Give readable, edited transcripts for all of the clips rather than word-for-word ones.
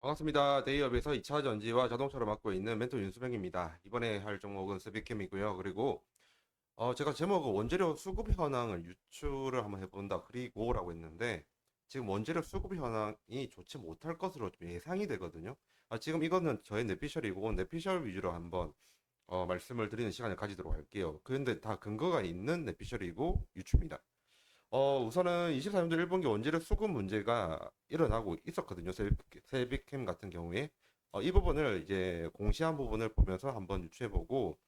반갑습니다. 데이업에서 2차 전지와 자동차를 맡고 있는 멘토 윤수명입니다. 이번에 할 종목은 스비캠이고요. 그리고 제가 제목은 원재료 수급 현황을 유추를 한번 해본다. 그리고라고 했는데 지금 원재료 수급 현황이 좋지 못할 것으로 좀 예상이 되거든요. 지금 이거는 저의 뇌피셜이고 뇌피셜 위주로 한번 말씀을 드리는 시간을 가지도록 할게요. 그런데 다 근거가 있는 뇌피셜이고 유추입니다. 우선은 24년도 1분기 원재료 수급 문제가 일어나고 있었거든요. 세비캠 같은 경우에. 이 부분을 이제 공시한 부분을 보면서 한번 유추해보고,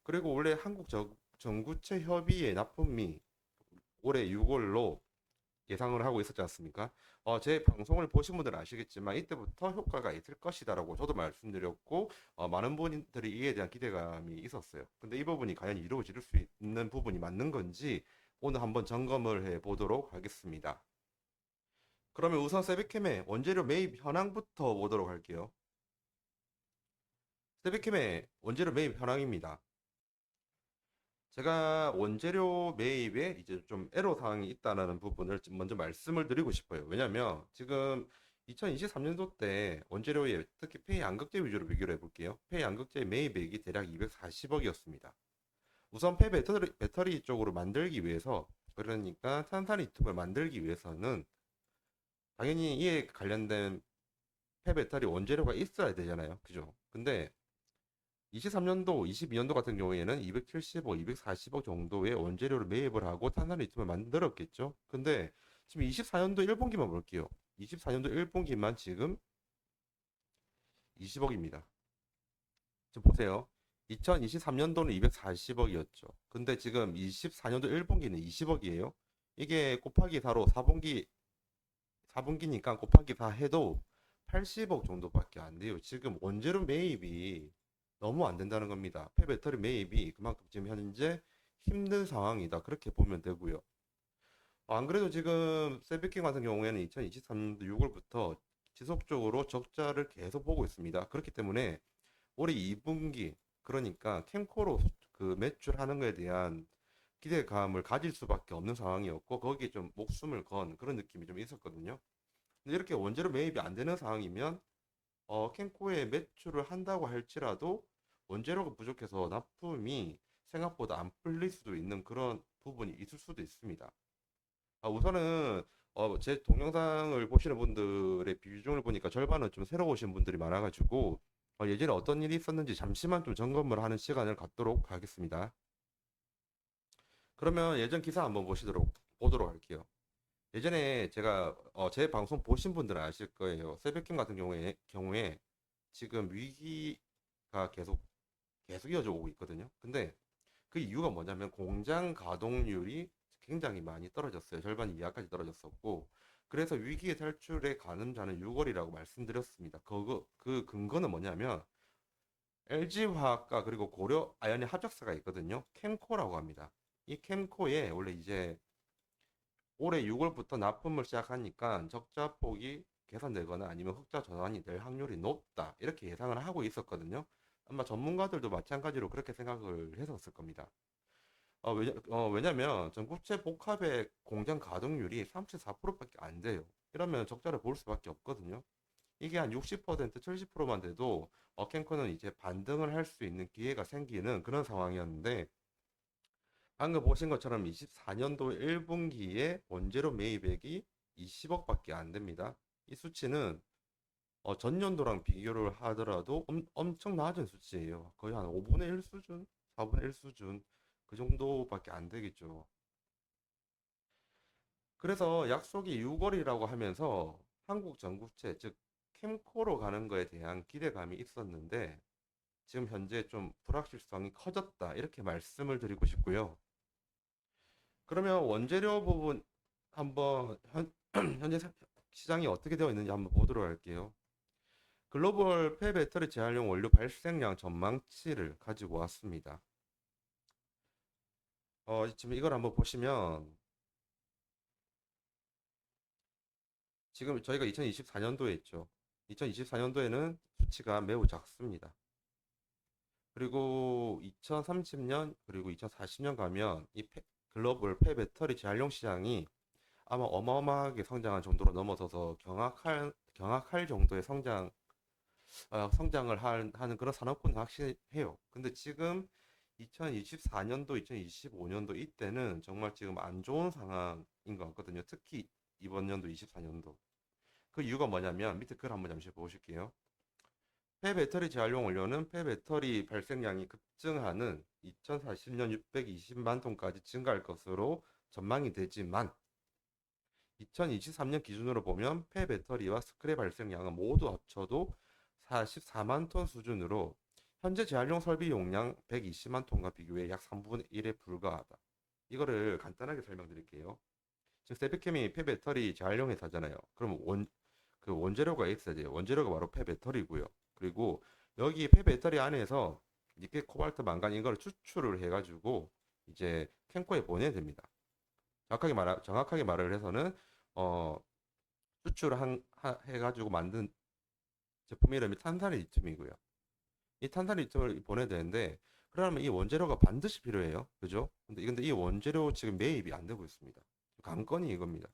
그리고 원래 한국 전구체 협의회 납품이 올해 6월로 예상을 하고 있었지 않습니까? 제 방송을 보신 분들은 아시겠지만 이때부터 효과가 있을 것이다라고 저도 말씀드렸고, 많은 분들이 이에 대한 기대감이 있었어요. 근데 이 부분이 과연 이루어질 수 있는 부분이 맞는 건지 오늘 한번 점검을 해 보도록 하겠습니다. 그러면 우선 세비캠의 원재료 매입 현황부터 보도록 할게요. 세비캠의 원재료 매입 현황입니다. 제가 원재료 매입에 이제 좀 애로 사항이 있다는 부분을 좀 먼저 말씀을 드리고 싶어요. 왜냐면 지금 2023년도 때 원재료의 특히 폐 양극재 위주로 비교를 해볼게요. 폐 양극재 매입액이 대략 240억이었습니다. 우선 폐 배터리 쪽으로 만들기 위해서, 그러니까 탄산리튬을 만들기 위해서는 당연히 이에 관련된 폐 배터리 원재료가 있어야 되잖아요. 그죠? 근데 23년도, 22년도 같은 경우에는 270억, 240억 정도의 원재료를 매입을 하고 탄산리튬을 만들었겠죠. 근데 지금 24년도 1분기만 볼게요. 24년도 1분기만 지금 20억입니다. 지금 보세요. 2023년도는 240억이었죠. 근데 지금 24년도 1분기는 20억이에요. 이게 곱하기 4로 4분기니까 곱하기 4 해도 80억 정도밖에 안 돼요. 지금 원재료 매입이 너무 안 된다는 겁니다. 폐배터리 매입이 그만큼 지금 현재 힘든 상황이다. 그렇게 보면 되고요. 안 그래도 지금 세비킹 같은 경우에는 2023년도 6월부터 지속적으로 적자를 계속 보고 있습니다. 그렇기 때문에 올해 2분기, 그러니까 캠코로 그 매출하는 거에 대한 기대감을 가질 수밖에 없는 상황이었고, 거기에 좀 목숨을 건 그런 느낌이 좀 있었거든요. 근데 이렇게 원재료 매입이 안 되는 상황이면 캠코에 매출을 한다고 할지라도 원재료가 부족해서 납품이 생각보다 안 풀릴 수도 있는 그런 부분이 있을 수도 있습니다. 우선은 제 동영상을 보시는 분들의 비중을 보니까 절반은 좀 새로 오신 분들이 많아가지고 예전에 어떤 일이 있었는지 잠시만 좀 점검을 하는 시간을 갖도록 하겠습니다. 그러면 예전 기사 한번 보도록 할게요. 예전에 제가 제 방송 보신 분들은 아실 거예요. 새벽김 같은 경우에 지금 위기가 계속 이어져 오고 있거든요. 근데 그 이유가 뭐냐면 공장 가동률이 굉장히 많이 떨어졌어요. 절반 이하까지 떨어졌었고, 그래서 위기의 탈출의 가늠자는 6월이라고 말씀드렸습니다. 그 근거는 뭐냐면 LG화학과 그리고 고려 아연의 합작사가 있거든요. 캠코라고 합니다. 이 캠코에 원래 이제 올해 6월부터 납품을 시작하니까 적자 폭이 개선되거나 아니면 흑자 전환이 될 확률이 높다. 이렇게 예상을 하고 있었거든요. 아마 전문가들도 마찬가지로 그렇게 생각을 했었을 겁니다. 왜냐면 전구체 복합의 공장 가동률이 34%밖에 안 돼요. 이러면 적자를 볼 수밖에 없거든요. 이게 한 60%, 70%만 돼도 캠코는 이제 반등을 할 수 있는 기회가 생기는 그런 상황이었는데, 방금 보신 것처럼 24년도 1분기에 원재료 매입액이 20억밖에 안 됩니다. 이 수치는 전년도랑 비교를 하더라도 엄청 낮은 수치예요. 거의 한 5분의 1 수준, 4분의 1 수준, 그 정도밖에 안 되겠죠. 그래서 약속이 6월이라고 하면서 한국 전구체, 즉 캠코로 가는 거에 대한 기대감이 있었는데 지금 현재 좀 불확실성이 커졌다. 이렇게 말씀을 드리고 싶고요. 그러면 원재료 부분 한번 현재 시장이 어떻게 되어 있는지 한번 보도록 할게요. 글로벌 폐배터리 재활용 원료 발생량 전망치를 가지고 왔습니다. 지금 이걸 한번 보시면 지금 저희가 2024년도에 있죠. 2024년도에는 수치가 매우 작습니다. 그리고 2030년 그리고 2040년 가면 글로벌 폐배터리 재활용 시장이 아마 어마어마하게 성장한 정도로 넘어서서 경악할 정도의 성장 성장을 하는 그런 산업군은 확실해요. 근데 지금 2024년도, 2025년도 이때는 정말 지금 안 좋은 상황인 것 같거든요. 특히 이번 연도 24년도. 그 이유가 뭐냐면 밑에 글 한번 잠시 보실게요. 폐배터리 재활용 원료는 폐배터리 발생량이 급증하는 2040년 620만 톤까지 증가할 것으로 전망이 되지만 2023년 기준으로 보면 폐배터리와 스크랩 발생량은 모두 합쳐도 44만 톤 수준으로 현재 재활용 설비 용량 120만 톤과 비교해 약 3분의 1에 불과하다. 이거를 간단하게 설명드릴게요. 지금 세비캠이 폐배터리 재활용 회사잖아요. 그럼 그 원재료가 있어야 돼요. 원재료가 바로 폐배터리고요. 그리고 여기 폐배터리 안에서 니켈, 코발트, 망간 이걸 추출을 해가지고 이제 캠코에 보내야 됩니다. 정확하게 말을 해서는 어, 해가지고 만든 제품 이름이 탄산리튬이고요. 이 탄산리튬을 보내야 되는데 그러면 이 원재료가 반드시 필요해요. 그죠? 근데 이 원재료 지금 매입이 안 되고 있습니다. 관건이 이겁니다.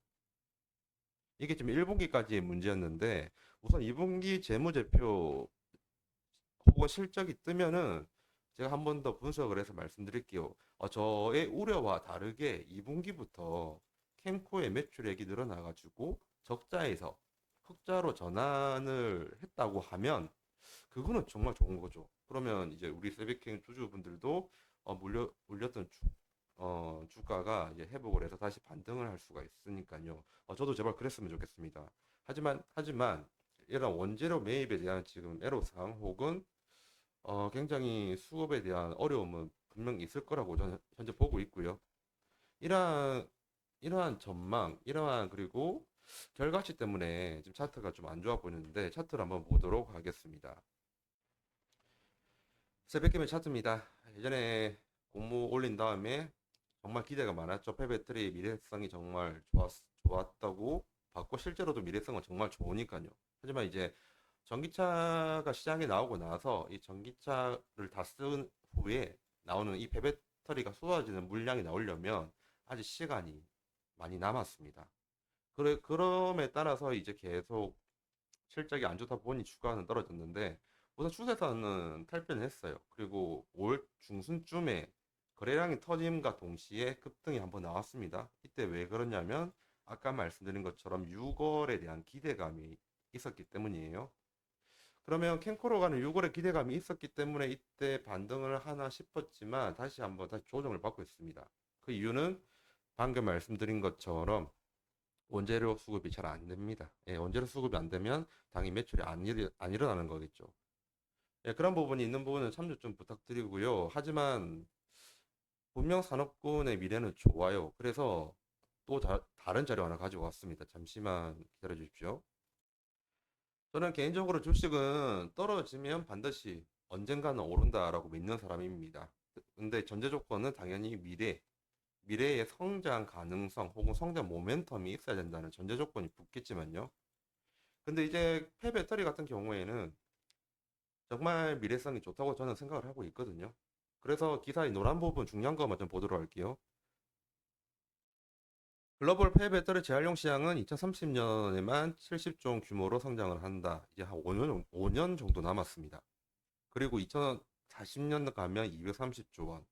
이게 지금 1분기까지의 문제였는데 우선 2분기 재무제표 혹은 실적이 뜨면은 제가 한 번 더 분석을 해서 말씀드릴게요. 저의 우려와 다르게 2분기부터 캠코의 매출액이 늘어나가지고 적자에서 흑자로 전환을 했다고 하면 그거는 정말 좋은 거죠. 그러면 이제 우리 세비캠 주주분들도 물렸던 주가가 이제 회복을 해서 다시 반등을 할 수가 있으니까요. 저도 제발 그랬으면 좋겠습니다. 하지만 이런 원재료 매입에 대한 지금 애로사항 혹은 굉장히 수급에 대한 어려움은 분명히 있을 거라고 저는 현재 보고 있고요. 이러한 이러한 전망, 이러한 그리고 결과치 때문에 지금 차트가 좀 안 좋아 보이는데 차트를 한번 보도록 하겠습니다. 새벽김의 차트입니다. 예전에 공모 올린 다음에 정말 기대가 많았죠. 폐배터리 미래성이 정말 좋았다고 봤고 실제로도 미래성은 정말 좋으니까요. 하지만 이제 전기차가 시장에 나오고 나서 이 전기차를 다 쓴 후에 나오는 이 폐배터리가 쏟아지는 물량이 나오려면 아직 시간이 많이 남았습니다. 그럼에 따라서 이제 계속 실적이 안 좋다 보니 주가는 떨어졌는데 우선 추세선은 탈변을 했어요. 그리고 올 중순쯤에 거래량이 터짐과 동시에 급등이 한번 나왔습니다. 이때 왜 그러냐면 아까 말씀드린 것처럼 6월에 대한 기대감이 있었기 때문이에요. 그러면 캔코로 가는 6월에 기대감이 있었기 때문에 이때 반등을 하나 싶었지만 다시 조정을 받고 있습니다. 그 이유는 방금 말씀드린 것처럼 원재료 수급이 잘 안 됩니다. 예, 원재료 수급이 안 되면 당연히 매출이 안 일어나는 거겠죠. 예, 그런 부분이 있는 부분은 참조 좀 부탁드리고요. 하지만 분명 산업군의 미래는 좋아요. 그래서 또 다른 자료 하나 가지고 왔습니다. 잠시만 기다려 주십시오. 저는 개인적으로 주식은 떨어지면 반드시 언젠가는 오른다라고 믿는 사람입니다. 근데 전제 조건은 당연히 미래의 성장 가능성 혹은 성장 모멘텀이 있어야 된다는 전제 조건이 붙겠지만요. 근데 이제 폐배터리 같은 경우에는 정말 미래성이 좋다고 저는 생각을 하고 있거든요. 그래서 기사의 노란 부분 중요한 것만 좀 보도록 할게요. 글로벌 폐배터리 재활용 시장은 2030년에만 70조 규모로 성장을 한다. 이제 한 5년 정도 남았습니다. 그리고 2040년 가면 230조 원.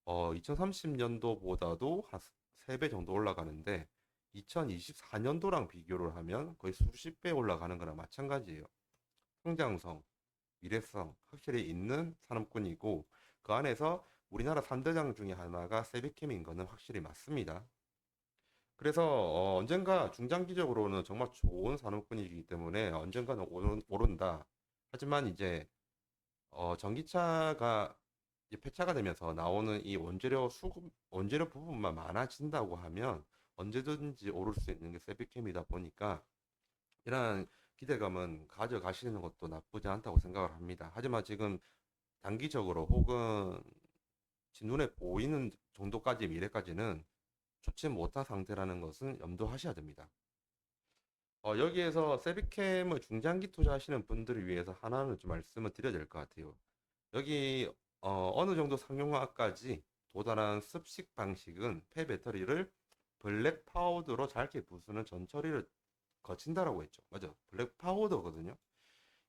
2030년도보다도 한 3배 정도 올라가는데 2024년도랑 비교를 하면 거의 수십 배 올라가는 거랑 마찬가지예요. 성장성, 미래성 확실히 있는 산업군이고 그 안에서 우리나라 3대장 중에 하나가 세비캠인 거는 확실히 맞습니다. 그래서 언젠가 중장기적으로는 정말 좋은 산업군이기 때문에 언젠가는 오른다. 하지만 이제 전기차가 이제 폐차가 되면서 나오는 이 원재료 부분만 많아진다고 하면 언제든지 오를 수 있는 게 세비캠이다 보니까 이러한 기대감은 가져가시는 것도 나쁘지 않다고 생각을 합니다. 하지만 지금 단기적으로 혹은 눈에 보이는 정도까지 미래까지는 좋지 못한 상태라는 것은 염두하셔야 됩니다. 여기에서 세비캠을 중장기 투자하시는 분들을 위해서 하나는 좀 말씀을 드려야 될 것 같아요. 여기 어느 정도 상용화까지 도달한 습식 방식은 폐배터리를 블랙 파우더로 잘게 부수는 전처리를 거친다라고 했죠. 맞아. 블랙 파우더거든요.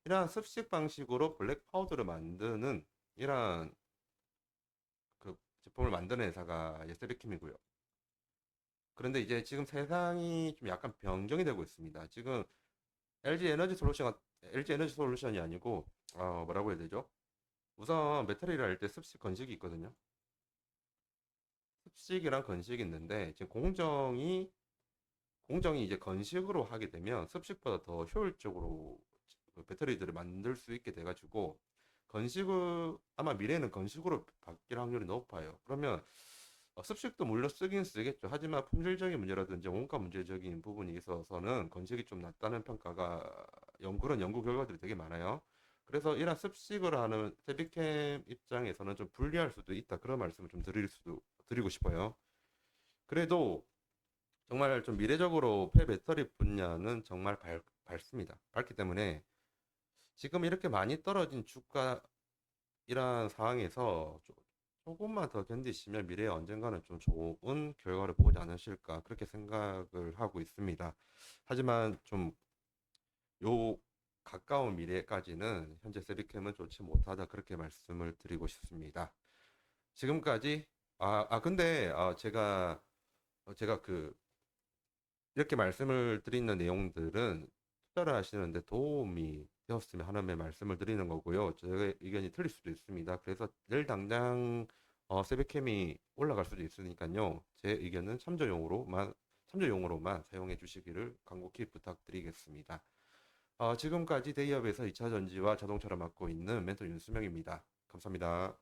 이러한 습식 방식으로 블랙 파우더를 만드는 이러한 그 제품을 만드는 회사가 SB캠이고요. 그런데 이제 지금 세상이 좀 약간 변경이 되고 있습니다. 지금 LG 에너지 솔루션이 아니고 뭐라고 해야 되죠? 우선 배터리를 할 때 습식 건식이 있거든요. 습식이랑 건식이 있는데 지금 공정이 이제 건식으로 하게 되면 습식보다 더 효율적으로 그 배터리들을 만들 수 있게 돼가지고 건식을 아마 미래에는 건식으로 바뀔 확률이 높아요. 그러면 습식도 물론 쓰긴 쓰겠죠. 하지만 품질적인 문제라든지 원가 문제적인 부분이 있어서는 건식이 좀 낫다는 평가가 그런 연구 결과들이 되게 많아요. 그래서 이런 습식을 하는 세비캠 입장에서는 좀 불리할 수도 있다. 그런 말씀을 좀 드리고 싶어요. 그래도 정말 좀 미래적으로 폐배터리 분야는 정말 밝습니다. 밝기 때문에 지금 이렇게 많이 떨어진 주가 이러한 상황에서 조금만 더 견디시면 미래에 언젠가는 좀 좋은 결과를 보지 않으실까 그렇게 생각을 하고 있습니다. 하지만 좀 요 가까운 미래까지는 현재 세비캠은 좋지 못하다 그렇게 말씀을 드리고 싶습니다. 지금까지 근데 제가 그 이렇게 말씀을 드리는 내용들은 투자를 하시는데 도움이 되었으면 하는 말씀을 드리는 거고요. 제 의견이 틀릴 수도 있습니다. 그래서 내일 당장 세배캠이 올라갈 수도 있으니까요. 제 의견은 참조용으로만 사용해 주시기를 간곡히 부탁드리겠습니다. 지금까지 대기업에서 2차 전지와 자동차를 맡고 있는 멘토 윤수명입니다. 감사합니다.